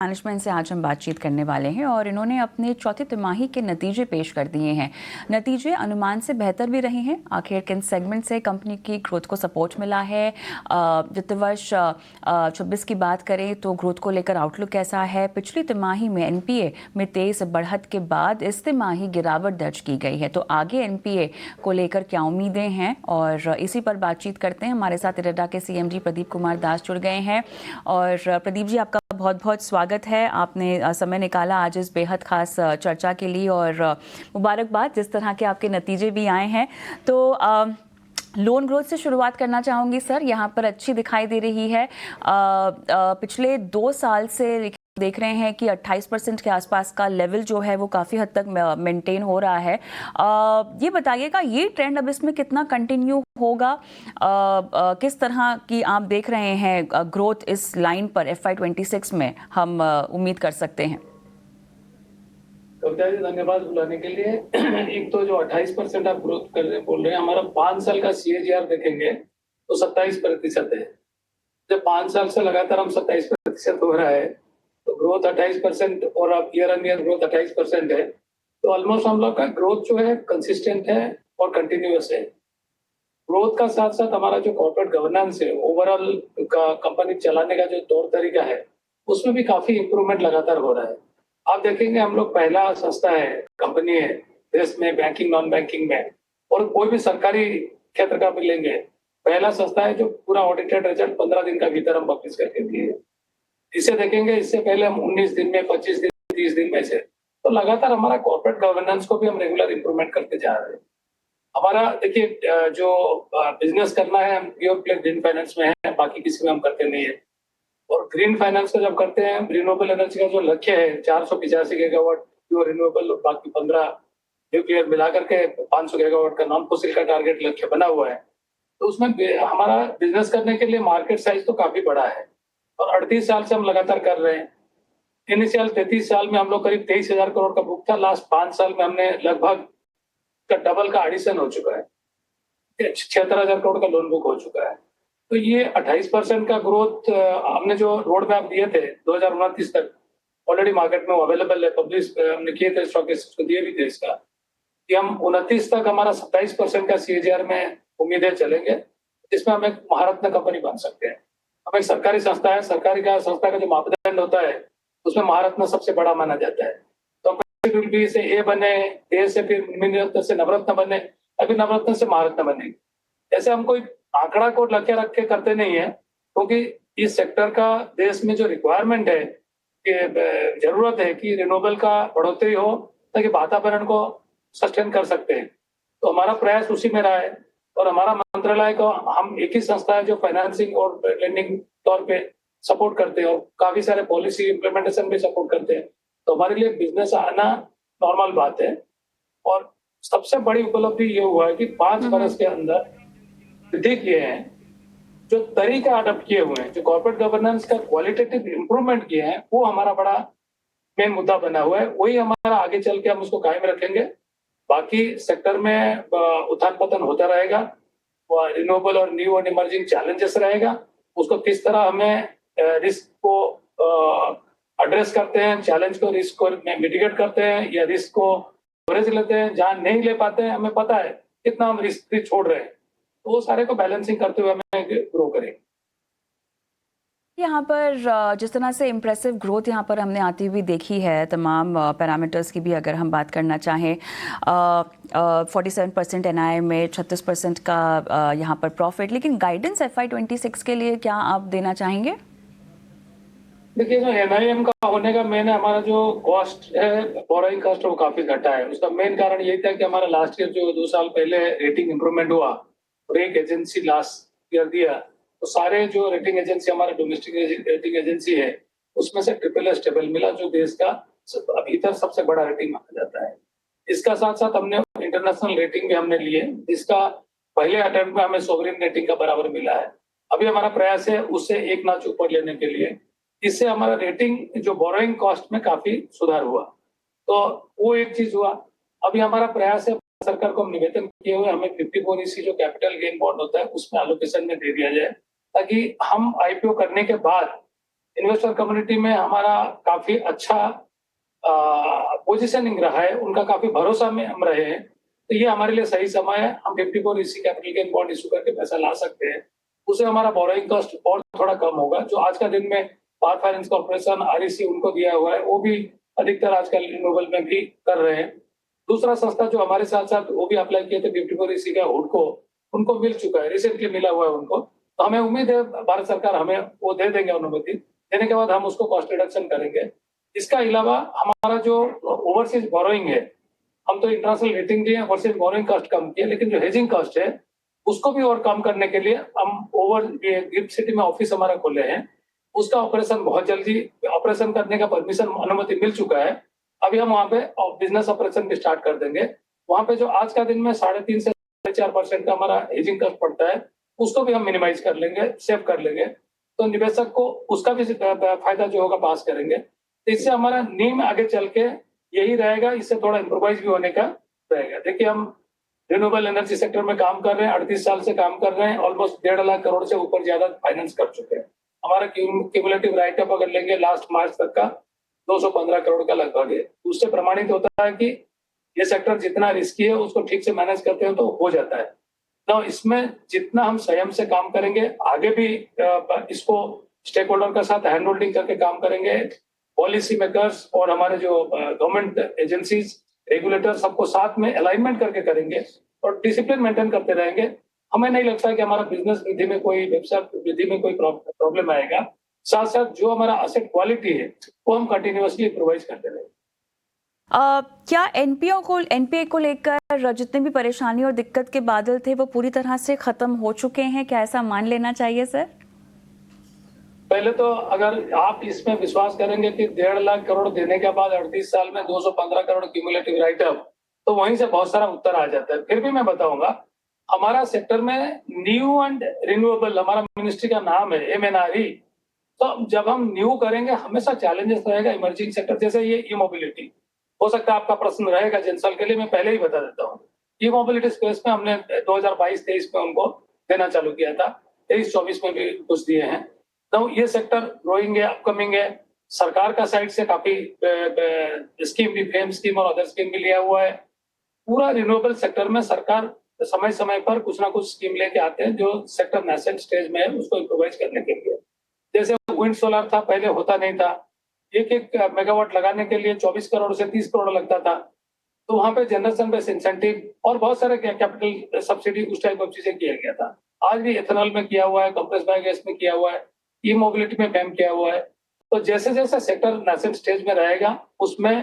Management से आज हम बातचीत करने वाले हैं और इन्होंने अपने चौथी तिमाही के नतीजे पेश कर दिए हैं। नतीजे अनुमान से बेहतर भी रहे हैं। आखिर किन सेगमेंट से कंपनी की ग्रोथ को सपोर्ट मिला है, वित्त वर्ष 26 की बात करें तो ग्रोथ को लेकर आउटलुक कैसा है, पिछली तिमाही में एनपीए में तेज बढ़त के बाद इस तिमाही गिरावट दर्ज की गई है, तो आगे एनपीए को लेकर क्या उम्मीदें हैं, और इसी पर बातचीत करते हैं। हमारे साथ इरेडा के सीएमडी प्रदीप कुमार दास जुड़ गए हैं। और प्रदीप जी, आपका बहुत बहुत स्वागत है। आपने समय निकाला आज इस बेहद खास चर्चा के लिए, और मुबारकबाद जिस तरह के आपके नतीजे भी आए हैं। तो लोन ग्रोथ से शुरुआत करना चाहूँगी सर। यहाँ पर अच्छी दिखाई दे रही है। पिछले 2 साल से देख रहे हैं कि 28% के आसपास का लेवल जो है वो काफ़ी हद तक मेंटेन हो रहा है। ये बताइएगा, ये ट्रेंड अब इसमें कितना कंटिन्यू होगा? किस तरह की आप देख रहे हैं ग्रोथ इस लाइन पर FY26 में हम उम्मीद कर सकते हैं? कविता जी, धन्यवाद बुलाने के लिए। एक तो जो 28% आप ग्रोथ कर रहे बोल रहे हैं, हमारा 5 साल का CAGR देखेंगे तो 27% है। जब 5 साल से लगातार हम 27% हो रहा है तो ग्रोथ 28% और अब ईयर ऑन ईयर ग्रोथ 28% है, तो ऑलमोस्ट हम लोग का ग्रोथ जो है कंसिस्टेंट है और कंटिन्यूअस है। ग्रोथ का साथ साथ हमारा जो कॉर्पोरेट गवर्नेंस है, ओवरऑल का कंपनी चलाने का जो तौर तरीका है, उसमें भी काफी इंप्रूवमेंट लगातार हो रहा है। आप देखेंगे हम लोग पहला संस्था है, कंपनी है देश में बैंकिंग नॉन बैंकिंग में, और कोई भी सरकारी क्षेत्र का भी लेंगे, पहला संस्था है जो पूरा ऑडिटेड रिजल्ट 15 दिन का भीतर हम पब्लिश करके दिए। इसे देखेंगे, इससे पहले हम 19 दिन में, 25 दिन, 30 दिन में से, तो लगातार हमारा कॉर्पोरेट गवर्नेंस को भी हम रेगुलर इंप्रूवमेंट करते जा रहे हैं। हमारा देखिए, जो बिजनेस करना है, हम प्योर प्ले ग्रीन फाइनेंस में है, बाकी किसी में हम करते नहीं है। और ग्रीन फाइनेंस को जब करते हैं, रिन्यूएबल एनर्जी का जो लक्ष्य है 485 गीगावाट प्योर रिन्यूएबल और बाकी 15 न्यूक्लियर मिलाकर के 500 गीगावाट का नॉन फोसिल का टारगेट लक्ष्य बना हुआ है, तो उसमें हमारा बिजनेस करने के लिए मार्केट साइज तो काफी बड़ा है और 38 साल से हम लगातार कर रहे हैं। इनिशियल 33 साल में हम लोग करीब 23,000 करोड़ का बुक था, लास्ट 5 साल में हमने लगभग का डबल का एडिशन हो चुका है, 76,000 करोड़ का लोन बुक हो चुका है। तो ये 28% का ग्रोथ हमने जो रोड मैप दिए थे 2029 तक, ऑलरेडी मार्केट में अवेलेबल है, पब्लिश हमने किए थे, स्टॉक एक्सचेंज को दिए भी थे इसका, कि हम 29 तक हमारा 27% का CAGR में उम्मीदें चलेंगे, जिसमें हम एक महारत्न कंपनी बन सकते हैं। हम एक सरकारी संस्था है, सरकारी का संस्था का जो मापदंड होता है उसमें महारत्न सबसे बड़ा माना जाता है। तो हम से ए बने, ए से फिर मिनीरत्न से नवरत्न बने, अभी नवरत्न से महारत्न बनेंगे। ऐसे हम कोई आंकड़ा को लक्ष्य रख के करते नहीं है, क्योंकि इस सेक्टर का देश में जो रिक्वायरमेंट है, कि जरूरत है कि रिन्यूएबल का बढ़ोतरी हो ताकि वातावरण को सस्टेन कर सकते हैं, तो हमारा प्रयास उसी में रहा है। और हमारा मंत्रालय को हम एक ही संस्था है जो फाइनेंसिंग और लेंडिंग तौर पे सपोर्ट करते हैं और काफी सारे पॉलिसी इम्प्लीमेंटेशन भी सपोर्ट करते हैं, तो हमारे लिए बिजनेस आना नॉर्मल बात है। और सबसे बड़ी उपलब्धि ये हुआ है कि 5 वर्ष के अंदर वृद्धि किए हैं, जो तरीका अडॉप्ट किए हुए हैं, जो कॉर्पोरेट गवर्नेंस का क्वालिटेटिव इंप्रूवमेंट किए हैं, वो हमारा बड़ा मेन मुद्दा बना हुआ है। वही हमारा आगे चल के हम उसको कायम रखेंगे। बाकी सेक्टर में उत्थान पतन होता रहेगा, रिन्यूएबल और न्यू और इमर्जिंग चैलेंजेस रहेगा, उसको किस तरह हमें रिस्क को एड्रेस करते हैं, चैलेंज को, रिस्क को मिटिगेट करते हैं, या रिस्क को कवरेज लेते हैं, जहां नहीं ले पाते हैं हमें पता है कितना हम रिस्क भी छोड़ रहे हैं, तो वो सारे को बैलेंसिंग करते हुए हमें ग्रो करेंगे। यहाँ पर जिस तरह से इम्प्रेसिव ग्रोथ यहाँ पर हमने आती हुई देखी है, तमाम पैरामीटर्स की भी अगर हम बात करना चाहें, 47% NI में, 36% का यहाँ पर प्रॉफिट, लेकिन गाइडेंस FY26 के लिए क्या आप देना चाहेंगे? देखिए, जो NIM का होने का मेन हमारा जो कॉस्ट है, बोरोइंग कॉस्ट, वो काफी घटा है। उसका मेन कारण यही था कि हमारा लास्ट ईयर जो 2 साल पहले रेटिंग इंप्रूवमेंट हुआ और एक एजेंसी लास्ट ईयर दिया, तो सारे जो रेटिंग एजेंसी हमारे डोमेस्टिक रेटिंग एजेंसी है उसमें से AAA स्टेबल मिला, जो देश का भीतर सबसे बड़ा रेटिंग माना जाता है। इसका साथ साथ हमने इंटरनेशनल रेटिंग भी हमने लिए, जिसका पहले अटेम्प्ट में हमें सोवरेन रेटिंग का बराबर मिला है। अभी हमारा प्रयास है उससे एक नॉच ऊपर लेने के लिए। इससे हमारा रेटिंग जो बोरोइंग कॉस्ट में काफी सुधार हुआ, तो वो एक चीज हुआ। अभी हमारा प्रयास है, सरकार को हम निवेदन किए हुए, हमें 54EC जो कैपिटल गेन बॉन्ड होता है उसमें एलोकेशन में दे दिया जाए, ताकि हम IPO करने के बाद इन्वेस्टर कम्युनिटी में हमारा काफी अच्छा पोजीशनिंग रहा है, उनका काफी भरोसा में हम रहे हैं। तो ये हमारे लिए सही समय है, हम 54 इसी कैपिटल गेन बॉन्ड इशू करके पैसा ला सकते हैं। उससे हमारा बोरोइंग कॉस्ट और थोड़ा कम होगा। जो आज का दिन में पावर फाइनेंस कॉर्पोरेशन, आरईसी उनको दिया हुआ है, वो भी अधिकतर आजकल रिन्यूएबल में भी कर रहे हैं। दूसरा संस्था जो हमारे साथ साथ वो भी अप्लाई किए थे 54 इसी का हुडको, उनको मिल चुका है, रिसेंटली मिला हुआ है उनको। तो हमें उम्मीद है भारत सरकार हमें वो दे देंगे अनुमति, देने के बाद हम उसको कॉस्ट रिडक्शन करेंगे। इसका अलावा हमारा जो ओवरसीज बोरोइंग है, हम तो इंटरनेशनल रेटिंग दिए, ओवरसीज बोरोइंग कॉस्ट कम किया, लेकिन जो हेजिंग कॉस्ट है उसको भी और कम करने के लिए हम गिफ्ट सिटी में ऑफिस हमारा खोले हैं। उसका ऑपरेशन बहुत जल्दी ऑपरेशन करने का परमिशन अनुमति मिल चुका है। अभी हम वहाँ पे बिजनेस ऑपरेशन भी स्टार्ट कर देंगे। वहाँ पे जो आज का दिन में 3.5 से 4% का हमारा हेजिंग कॉस्ट पड़ता है, उसको भी हम मिनिमाइज कर लेंगे, सेव कर लेंगे। तो निवेशक को उसका भी फायदा जो होगा पास करेंगे। तो इससे हमारा नीम आगे चल के यही रहेगा, इससे थोड़ा इम्प्रोवाइज भी होने का रहेगा। देखिए, हम रिन्यूएबल एनर्जी सेक्टर में काम कर रहे हैं, 38 साल से काम कर रहे हैं, ऑलमोस्ट 1.5 लाख करोड़ से ऊपर ज्यादा फाइनेंस कर चुके हैं। हमारा क्यूमुलेटिव राइट अप अगर लेंगे लास्ट मार्च तक का 215 करोड़ का लगभग है। उससे प्रमाणित होता है कि ये सेक्टर जितना रिस्की है उसको ठीक से मैनेज करते हो तो हो जाता है। तो इसमें जितना हम संयम से काम करेंगे, आगे भी इसको स्टेक होल्डर के साथ हैंड होल्डिंग करके काम करेंगे, पॉलिसी मेकर्स और हमारे जो गवर्नमेंट एजेंसीज, रेगुलेटर सबको साथ में अलाइनमेंट करके करेंगे और डिसिप्लिन मेंटेन करते रहेंगे। हमें नहीं लगता कि हमारा बिजनेस वृद्धि में कोई व्यवसाय वृद्धि में कोई प्रॉब्लम आएगा। साथ साथ जो हमारा असेट क्वालिटी है वो हम कंटिन्यूअसली प्रोवाइड करते रहेंगे। क्या एनपीए को लेकर जितने भी परेशानी और दिक्कत के बादल थे वो पूरी तरह से खत्म हो चुके हैं? क्या ऐसा मान लेना चाहिए सर? पहले तो अगर आप इसमें विश्वास करेंगे कि 1.5 लाख करोड़ देने के बाद 38 साल में 215 करोड़ क्यूमुलेटिव राइट अप, तो वहीं से बहुत सारा उत्तर आ जाता है। फिर भी मैं बताऊंगा, हमारा सेक्टर में न्यू एंड रिन्यूएबल हमारा मिनिस्ट्री का नाम है, MNRE। तो जब हम न्यू करेंगे हमेशा चैलेंजेस रहेगा। इमर्जिंग सेक्टर जैसे ये ई मोबिलिटी, हो सकता है आपका प्रश्न रहेगा जनसल के लिए, मैं पहले ही बता देता हूँ। ई मोबिलिटी स्पेस में हमने 2022-23 में उनको देना चालू किया था, 23-24 में भी कुछ दिए हैं। तो ये सेक्टर ग्रोइंग है, अपकमिंग है। सरकार का साइड से काफी स्कीम भी, फेम स्कीम और अदर स्कीम भी लिया हुआ है। पूरा रिन्यूएबल सेक्टर में सरकार समय समय पर कुछ ना कुछ स्कीम लेके आते हैं जो सेक्टर नेसेंट स्टेज में है उसको इम्प्रोवाइज करने के लिए। जैसे विंड सोलर था, पहले होता नहीं था, एक मेगावाट लगाने के लिए 24 करोड़ से 30 करोड़ लगता था। तो वहां पे जनरेशन बेस्ड इंसेंटिव और बहुत सारे कैपिटल सब्सिडी उस टाइप ऑफ चीजें किया गया था। आज भी एथेनॉल में किया हुआ है, कंप्रेस्ड बायोगैस में किया हुआ है, ई मोबिलिटी में फैम किया हुआ है। तो जैसे जैसे सेक्टर नेसेंट स्टेज में रहेगा उसमें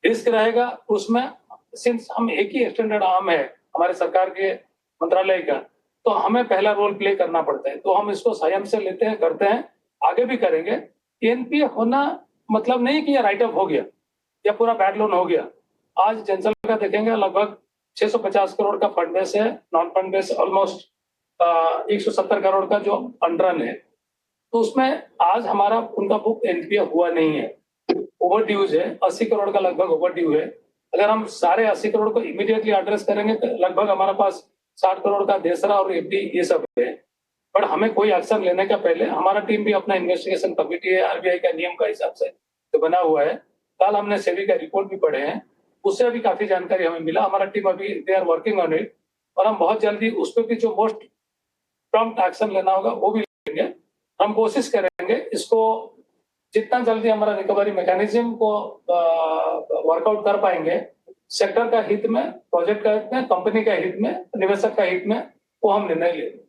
रिस्क रहेगा। उसमें सिंस हम एक ही स्टैंडर्ड आर्म है हमारे सरकार के मंत्रालय का, तो हमें पहला रोल प्ले करना पड़ता है। तो हम इसको संयम से लेते हैं, करते हैं, आगे भी करेंगे। एनपीए होना मतलब नहीं कि ये राइट ऑफ हो गया या पूरा बैड लोन हो गया। आज जनसल का देखेंगे लगभग 650 करोड़ का फंड बेस है, non fund base almost 170 crore का जो अंडरन है। तो उसमें आज हमारा उनका बुक एनपीए हुआ नहीं है, ओवर ड्यूज है, 80 करोड़ का लगभग ओवर ड्यू है। अगर हम सारे 80 करोड़ को इमीडिएटली एड्रेस करेंगे तो लगभग हमारे पास 60 करोड़ का देसरा और एफडी ये सब है। पर हमें कोई एक्शन लेने का पहले हमारा टीम भी अपना इन्वेस्टिगेशन कमेटी है, आरबीआई का नियम का हिसाब से जो बना हुआ है। कल हमने सेबी का रिपोर्ट भी पढ़े हैं, उससे भी काफी जानकारी हमें मिला। हमारा टीम अभी they are working on it और हम बहुत जल्दी उस पर भी जो मोस्ट प्रॉम्प्ट एक्शन लेना होगा वो भी लेंगे। हम कोशिश करेंगे इसको जितना जल्दी हमारा रिकवरी मैकेनिज्म को वर्कआउट कर पाएंगे, सेक्टर का हित में, प्रोजेक्ट का हित में, कंपनी का हित में, निवेशक का हित में, वो हम निर्णय लेंगे।